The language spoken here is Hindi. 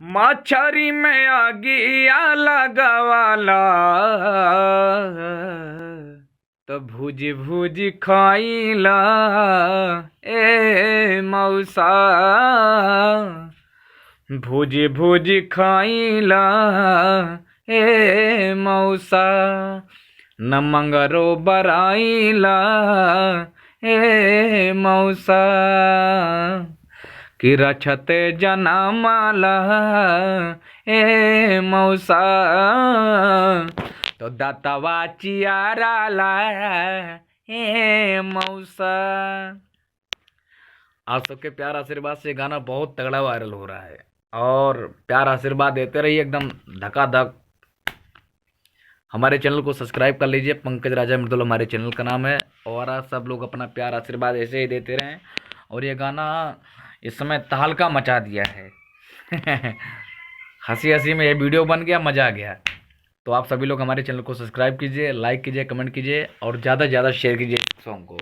मछरी में आगिया लगवाला तो भूज भूज खाइला ए मौसा, भूज भूज खाइला ए मौसा, न मंगरो बराइला ए मौसा, कि रछते जनमाला ए मौसा, तो दतवा चियाराला ए मौसा। आप सबके प्यार आशीर्वाद से गाना बहुत तगड़ा वायरल हो रहा है और प्यार आशीर्वाद देते रहिए एकदम धकाधक। हमारे चैनल को सब्सक्राइब कर लीजिए, पंकज राजा मृदुल हमारे चैनल का नाम है। और आप सब लोग अपना प्यार आशीर्वाद ऐसे ही देते रहें। और ये गाना इस समय तहलका मचा दिया है हंसी हंसी में ये वीडियो बन गया, मज़ा आ गया। तो आप सभी लोग हमारे चैनल को सब्सक्राइब कीजिए, लाइक कीजिए, कमेंट कीजिए और ज़्यादा से ज़्यादा शेयर कीजिए सॉन्ग को।